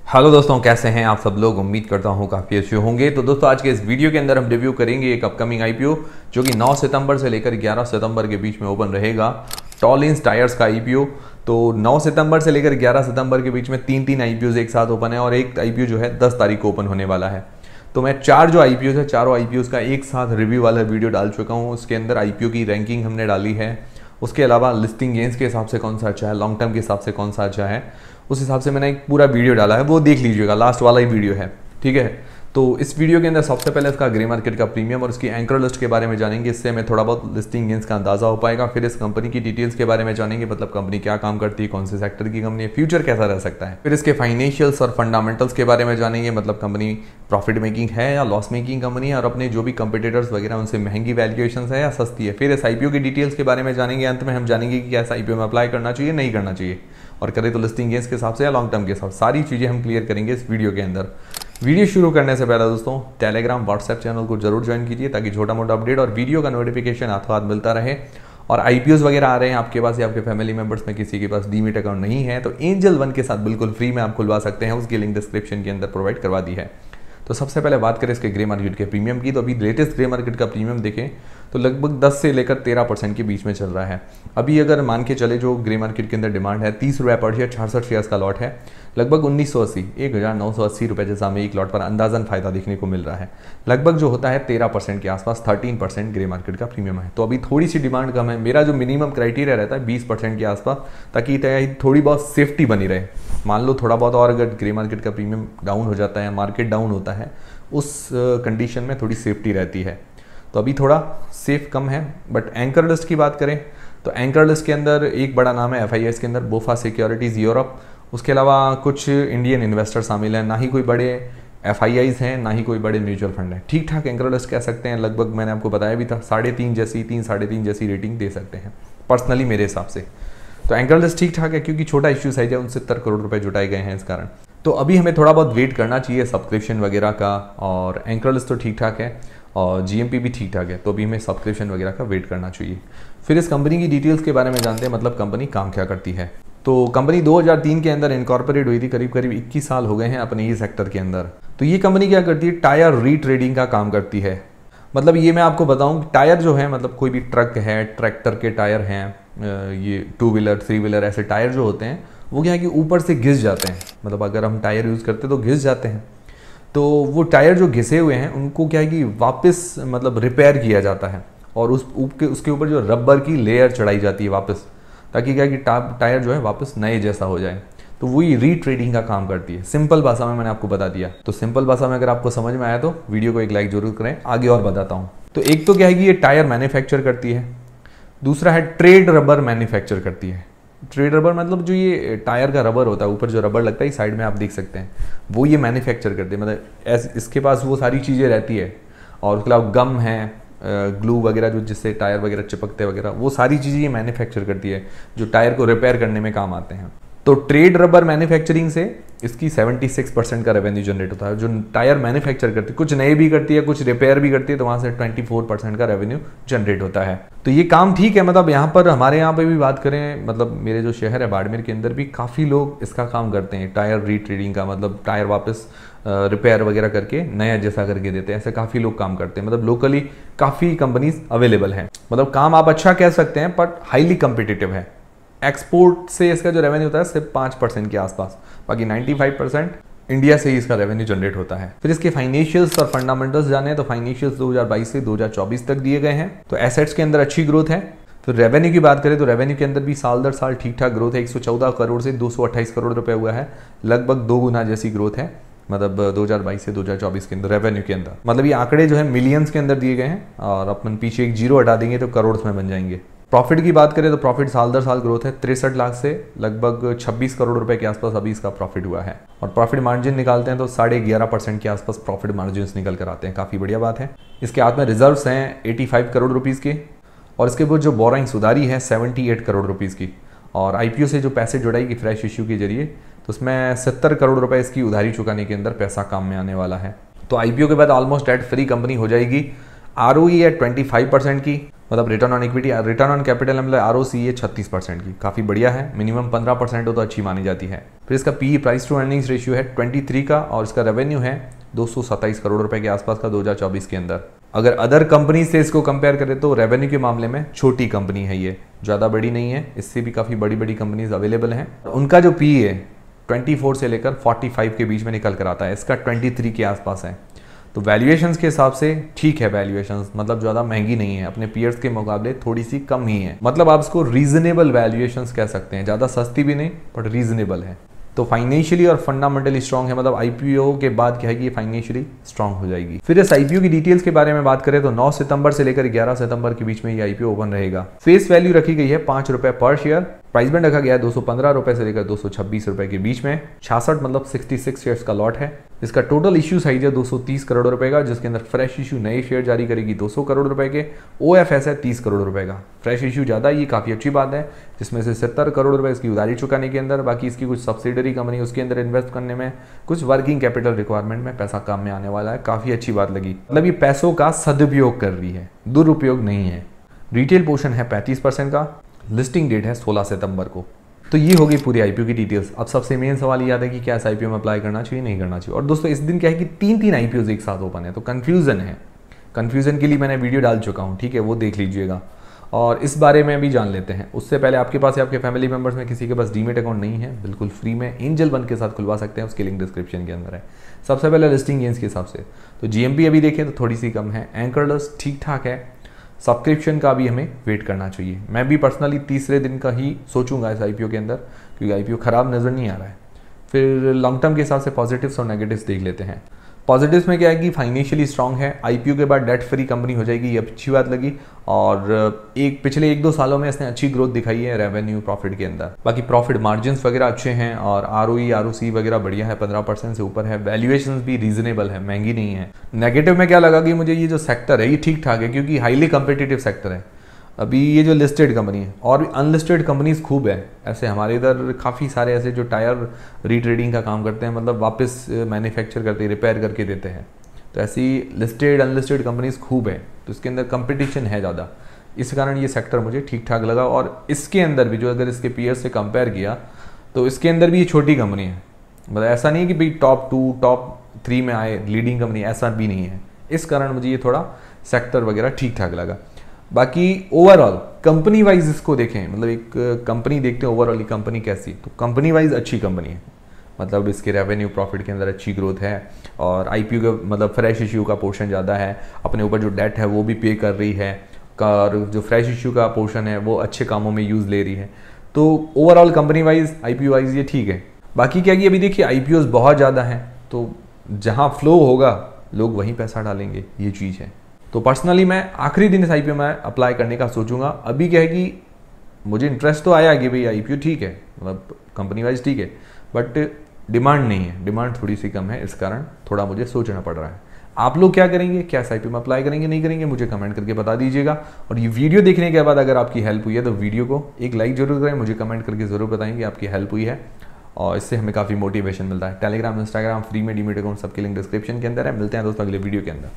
Hello दोस्तों, कैसे हैं आप सब लोग। उम्मीद करता हूं काफ़ी अच्छे होंगे। तो दोस्तों आज के इस वीडियो के अंदर हम रिव्यू करेंगे एक अपकमिंग आईपीओ जो कि 9 सितंबर से लेकर 11 सितंबर के बीच में ओपन रहेगा। टॉलिन्स टायर्स का आईपीओ। तो 9 सितंबर से लेकर 11 सितंबर के बीच में तीन आईपीओ एक साथ ओपन है और एक आईपीओ जो है 10 तारीख को ओपन होने वाला है। तो मैं चार जो आईपीओ है चारों आईपीओ का एक साथ रिव्यू वाला वीडियो डाल चुका हूँ। उसके अंदर आईपीओ की रैंकिंग हमने डाली है, उसके अलावा लिस्टिंग गेंस के हिसाब से कौन सा अच्छा है, लॉन्ग टर्म के हिसाब से कौन सा अच्छा है, उस हिसाब से मैंने एक पूरा वीडियो डाला है, वो देख लीजिएगा, लास्ट वाला ही वीडियो है, ठीक है। तो इस वीडियो के अंदर सबसे पहले इसका ग्रे मार्केट का प्रीमियम और उसकी एंकर लिस्ट के बारे में जानेंगे। इससे हमें थोड़ा बहुत लिस्टिंग गेंस का अंदाजा हो पाएगा। फिर इस कंपनी की डिटेल्स के बारे में जानेंगे, मतलब कंपनी क्या काम करती है, कौन से सेक्टर की कंपनी है, फ्यूचर कैसा रह सकता है। फिर इसके फाइनेंशियल्स और फंडामेंटल्स के बारे में जानेंगे, मतलब कंपनी प्रॉफिट मेकिंग है या लॉस मेकिंग कंपनी है और अपने जो भी कंपटीटर्स वगैरह उनसे महंगी वैल्यूएशन है या सस्ती है। फिर इस आईपीओ की डिटेल्स के बारे में जानेंगे। अंत में हम जानेंगे कि कैसा आईपीओ में अप्लाई करना चाहिए, नहीं करना चाहिए, और करें तो लिस्टिंग गेंस के हिसाब से या लॉन्ग टर्म के हिसाब से। सारी चीज़ें हम क्लियर करेंगे इस वीडियो के अंदर। वीडियो शुरू करने से पहले दोस्तों टेलीग्राम व्हाट्सएप चैनल को जरूर ज्वाइन कीजिए ताकि छोटा मोटा अपडेट और वीडियो का नोटिफिकेशन हाथों हाथ मिलता रहे। और आईपीओस वगैरह आ रहे हैं आपके पास या आपके फैमिली मेंबर्स में किसी के पास डीमैट अकाउंट नहीं है तो एंजल वन के साथ बिल्कुल फ्री में आप खुलवा सकते हैं। उसकी लिंक डिस्क्रिप्शन के अंदर प्रोवाइड करवा दी है। तो सबसे पहले बात करें इसके ग्रे मार्केट के प्रीमियम की, तो अभी लेटेस्ट ग्रे मार्केट का प्रीमियम देखें तो लगभग 10 से लेकर 13% के बीच में चल रहा है। अभी अगर मान के चले जो ग्रे मार्केट के अंदर डिमांड है 30 रुपये पर शेयर, 66 शेयर्स का लॉट है, लगभग 1980 रुपये जैसा हमें एक लॉट पर अंदाजन फायदा देखने को मिल रहा है। लगभग जो होता है 13% के आसपास, 13% ग्रे मार्केट का प्रीमियम है। तो अभी थोड़ी सी डिमांड कम है। मेरा जो मिनिमम क्राइटेरिया रहता है 20% के आसपास, ताकि थोड़ी बहुत सेफ्टी बनी रहे। मान लो थोड़ा बहुत और अगर ग्रे मार्केट का प्रीमियम डाउन हो जाता है, मार्केट डाउन होता है, उस कंडीशन में थोड़ी सेफ्टी रहती है। तो अभी थोड़ा सेफ कम है। बट एंकर लिस्ट की बात करें तो एंकर लिस्ट के अंदर एक बड़ा नाम है एफआईआईस के अंदर बोफा सिक्योरिटीज़ यूरोप। उसके अलावा कुछ इंडियन इन्वेस्टर शामिल हैं। ना ही कोई बड़े एफआईआईस हैं, ना ही कोई बड़े म्यूचुअल फंड हैं। ठीक ठाक एंकर लिस्ट कह सकते हैं। लगभग मैंने आपको बताया भी था 3.5 जैसी 3-3.5 जैसी रेटिंग दे सकते हैं पर्सनली मेरे हिसाब से। तो एंकर लिस्ट ठीक ठाक है क्योंकि छोटा इश्यू साइज है, 69 करोड़ रुपए जुटाए गए हैं इस कारण। तो अभी हमें थोड़ा बहुत वेट करना चाहिए सब्सक्रिप्शन वगैरह का, और एंकर लिस्ट तो ठीक ठाक है और जीएमपी भी ठीक ठाक है। तो अभी हमें सब्सक्रिप्शन वगैरह का वेट करना चाहिए। फिर इस कंपनी की डिटेल्स के बारे में जानते हैं, मतलब कंपनी काम क्या करती है। तो कंपनी 2003 के अंदर इनकॉर्पोरेट हुई थी। करीब 21 साल हो गए हैं अपने ही सेक्टर के अंदर। तो ये कंपनी क्या करती है, टायर रीट्रेडिंग का काम करती है। मतलब ये मैं आपको बताऊं, टायर जो है, मतलब कोई भी ट्रक है, ट्रैक्टर के टायर हैं, ये 2 व्हीलर 3 व्हीलर ऐसे टायर जो होते हैं वो क्या है कि ऊपर से घिस जाते हैं। मतलब अगर हम टायर यूज़ करते हैं तो घिस जाते हैं। तो वो टायर जो घिसे हुए हैं उनको क्या है कि वापस मतलब रिपेयर किया जाता है और उसके ऊपर जो रबर की लेयर चढ़ाई जाती है वापस, ताकि क्या है कि टायर जो है वापस नए जैसा हो जाए। तो वही रीट्रेडिंग का काम करती है। सिंपल भाषा में मैंने आपको बता दिया। तो सिंपल भाषा में अगर आपको समझ में आया तो वीडियो को एक लाइक जरूर करें। आगे और बताता हूँ। तो एक तो क्या है कि ये टायर मैन्युफैक्चर करती है, दूसरा है ट्रेड रबर मैन्युफैक्चर करती है। ट्रेड रबर मतलब जो ये टायर का रबर होता है, ऊपर जो रबर लगता है साइड में आप देख सकते हैं, वो ये मैन्युफैक्चर करते हैं। मतलब इसके पास वो सारी चीज़ें रहती है। और उसके अलावा गम है, ग्लू वगैरह जो जिससे टायर वगैरह चिपकते वगैरह, वो सारी चीज़ें ये मैन्युफैक्चर करती है जो टायर को रिपेयर करने में काम आते हैं। तो ट्रेड रबर मैन्युफैक्चरिंग से इसकी 76% का रेवेन्यू जनरेट होता है। जो टायर मैन्युफैक्चर करती है, कुछ नए भी करती है, कुछ रिपेयर भी करती है, तो वहाँ से 24% का रेवेन्यू जनरेट होता है। तो ये काम ठीक है। मतलब यहाँ पर हमारे यहाँ पे भी बात करें, मतलब मेरे जो शहर है बाड़मेर के अंदर भी काफ़ी लोग इसका काम करते हैं, टायर रीट्रेडिंग का। मतलब टायर वापस रिपेयर वगैरह करके नया जैसा करके देते हैं। ऐसे काफ़ी लोग काम करते हैं। मतलब लोकली काफ़ी कंपनीज अवेलेबल हैं। मतलब काम आप अच्छा कह सकते हैं बट हाईली कम्पिटिटिव है। एक्सपोर्ट से इसका जो रेवेन्यू होता है सिर्फ 5% के आसपास, बाकी 95% इंडिया से ही इसका रेवेन्यू जनरेट होता है। फिर इसके फाइनेंशियल्स और फंडामेंटल्स जाने तो फाइनेंशियल्स 2022 से 2024 तक दिए गए हैं। तो एसेट्स के अंदर अच्छी ग्रोथ है। फिर रेवेन्यू की बात करें तो रेवेन्यू के अंदर भी साल दर साल ठीक ठाक ग्रोथ है। 114 करोड़ से 228 करोड़ रुपए हुआ है, लगभग 2 गुना जैसी ग्रोथ है। मतलब 2022 से 2024 के अंदर रेवेन्यू के अंदर, मतलब ये आंकड़े जो है मिलियंस के अंदर दिए गए हैं और अपन पीछे एक जीरो हटा देंगे तो करोड़ में बन जाएंगे। प्रॉफिट की बात करें तो प्रॉफिट साल दर साल ग्रोथ है। 63 लाख से लगभग 26 करोड़ रुपए के आसपास अभी इसका प्रॉफिट हुआ है। और प्रॉफिट मार्जिन निकालते हैं तो 11.5% के आसपास प्रॉफिट मार्जिन निकल कर आते हैं। काफ़ी बढ़िया बात है। इसके हाथ में रिजर्व्स हैं 85 करोड़ रुपीज़ के, और इसके ऊपर जो बोरोइंग्स उधारी है 78 करोड़ रुपीज़ की। और आईपीओ से जो पैसे जुटाएगी फ्रेश इश्यू के जरिए, तो उसमें 70 करोड़ रुपए इसकी उधारी चुकाने के अंदर पैसा काम में आने वाला है। तो आईपीओ के बाद ऑलमोस्ट डेट फ्री कंपनी हो जाएगी। आरओई है 25% की, मतलब return on equity, return on capital मतलब ROC ये 36% की काफ़ी बढ़िया है। मिनिमम 15% हो तो अच्छी मानी जाती है। फिर इसका PE price to earnings ratio है 23 का और इसका रेवेन्यू है 227 करोड़ रुपए के आसपास का 2024 के अंदर। अगर अदर कंपनी से इसको कंपेयर करें तो रेवेन्यू के मामले में छोटी कंपनी है, ये ज़्यादा बड़ी नहीं है, इससे भी काफ़ी बड़ी बड़ी कंपनीज अवेलेबल हैं। उनका जो PE है 24 से लेकर 45 के बीच में निकल कर आता है, इसका 23 के आसपास है। तो वैल्यूएशंस के हिसाब से ठीक है, वैल्यूएशंस मतलब ज़्यादा महंगी नहीं है, अपने पीयर्स के मुकाबले थोड़ी सी कम ही है। मतलब आप इसको रीजनेबल वैल्यूएशंस कह सकते हैं, ज़्यादा सस्ती भी नहीं बट रीजनेबल है। तो फाइनेंशियली और फंडामेंटली स्ट्रांग है, मतलब IPO के बाद क्या है कि ये फाइनेंशियली स्ट्रांग हो जाएगी। फिर इस IPO की डिटेल्स के बारे में बात करें तो 9 सितंबर से लेकर 11 सितंबर के बीच में ये IPO ओपन रहेगा। फेस वैल्यू रखी गई है 5 रुपए पर शेयर। प्राइस बैंड रखा गया है 215 रुपए से लेकर 226 रुपए के बीच में। 66 मतलब 66 शेयर्स का लॉट है। इसका टोटल इश्यू साइज है 230 करोड़ रुपए का, जिसके अंदर फ्रेश इश्यू नए शेयर जारी करेगी 200 करोड़ रुपए के। OFS है 30 करोड़ रुपए का। फ्रेश इश्यू ज़्यादा, ये काफ़ी अच्छी बात है, जिसमें से 70 करोड़ रुपए इसकी उधारी चुकाने के अंदर, बाकी इसकी कुछ सब्सिडरी कंपनी उसके अंदर इन्वेस्ट करने में, कुछ वर्किंग कैपिटल रिक्वायरमेंट में पैसा काम में आने वाला है। काफ़ी अच्छी बात लगी, मतलब ये पैसों का सदुपयोग कर रही है, दुरुपयोग नहीं है। रिटेल पोर्शन है 35% का। लिस्टिंग डेट है 16 सितंबर को। तो ये होगी पूरी IPO की डिटेल्स। अब सबसे मेन सवाल ये आता है कि क्या इस IPO में अप्लाई करना चाहिए नहीं करना चाहिए। और दोस्तों इस दिन क्या है कि 3 IPOs एक साथ ओपन है, तो कन्फ्यूज़न है। कन्फ्यूज़न के लिए मैंने वीडियो डाल चुका हूँ, ठीक है, वो देख लीजिएगा और इस बारे में भी जान लेते हैं। उससे पहले आपके पास या आपके फैमिली मेम्बर्स में किसी के पास डीमेट अकाउंट नहीं है, बिल्कुल फ्री में एंजल वन के साथ खुलवा सकते हैं, उसकी लिंक डिस्क्रिप्शन के अंदर है। सबसे पहले लिस्टिंग गेंस के हिसाब से तो GMP अभी देखें तो थोड़ी सी कम है। एंकरलेस ठीक ठाक है। सब्सक्रिप्शन का भी हमें वेट करना चाहिए। मैं भी पर्सनली तीसरे दिन का ही सोचूंगा इस IPO के अंदर, क्योंकि IPO खराब नज़र नहीं आ रहा है। फिर लॉन्ग टर्म के हिसाब से पॉजिटिव्स और नेगेटिव्स देख लेते हैं। पॉजिटिव्स में क्या है कि फाइनेंशियली स्ट्रांग है, IPO के बाद डेट फ्री कंपनी हो जाएगी, ये अच्छी बात लगी। और पिछले 1-2 सालों में इसने अच्छी ग्रोथ दिखाई है रेवेन्यू प्रॉफिट के अंदर। बाकी प्रॉफिट मार्जिन्स वगैरह अच्छे हैं और ROE ROC वगैरह बढ़िया है, 15% से ऊपर है। वैल्यूएशंस भी रीजनेबल है, महंगी नहीं है। नेगेटिव में क्या लगा कि मुझे ये जो सेक्टर है ये ठीक ठाक है, क्योंकि हाईली कम्पिटिटिव सेक्टर है। अभी ये जो लिस्टेड कंपनी है और भी अनलिस्टेड कंपनीज खूब है। ऐसे हमारे इधर काफ़ी सारे ऐसे जो टायर रीट्रेडिंग का काम करते हैं, मतलब वापस मैन्युफैक्चर करते हैं, रिपेयर करके देते हैं। तो ऐसी लिस्टेड अनलिस्टेड कंपनीज खूब है, तो इसके अंदर कंपटीशन है ज़्यादा। इस कारण ये सेक्टर मुझे ठीक ठाक लगा। और इसके अंदर भी जो अगर इसके पीयर्स से कंपेयर किया तो इसके अंदर भी ये छोटी कंपनी है। मतलब ऐसा नहीं है कि भाई टॉप 2 टॉप 3 में आए लीडिंग कंपनी, ऐसा भी नहीं है। इस कारण मुझे ये थोड़ा सेक्टर वगैरह ठीक ठाक लगा। बाकी ओवरऑल कंपनी वाइज इसको देखें, मतलब एक कंपनी देखते हैं ओवरऑल कंपनी कैसी, तो कंपनी वाइज अच्छी कंपनी है। मतलब इसके रेवेन्यू प्रॉफिट के अंदर अच्छी ग्रोथ है और IPO का मतलब फ्रेश इश्यू का पोर्शन ज़्यादा है। अपने ऊपर जो डेट है वो भी पे कर रही है और जो फ्रेश इश्यू का पोर्शन है वो अच्छे कामों में यूज़ ले रही है। तो overall company wise IPO wise ये ठीक है। बाकी क्या कि अभी देखिए IPOs बहुत ज़्यादा हैं, तो जहाँ फ्लो होगा लोग वहीं पैसा डालेंगे, ये चीज़ है। तो पर्सनली मैं आखिरी दिन इस IPO में अप्लाई करने का सोचूंगा। अभी क्या है कि मुझे इंटरेस्ट तो आया कि भाई IPO ठीक है, मतलब कंपनी वाइज ठीक है, बट डिमांड नहीं है, डिमांड थोड़ी सी कम है, इस कारण थोड़ा मुझे सोचना पड़ रहा है। आप लोग क्या करेंगे, क्या इस IPO में अप्लाई करेंगे नहीं करेंगे, मुझे कमेंट करके बता दीजिएगा। और ये वीडियो देखने के बाद अगर आपकी हेल्प हुई है तो वीडियो को एक लाइक जरूर करें, मुझे कमेंट करके ज़रूर बताएं कि आपकी हेल्प हुई है, और इससे हमें काफ़ी मोटिवेशन मिलता है। टेलीग्राम इंस्टाग्राम फ्री में डीमेट अकाउंट सबके लिंक डिस्क्रिप्शन के अंदर है। मिलते हैं दोस्तों अगले वीडियो के अंदर।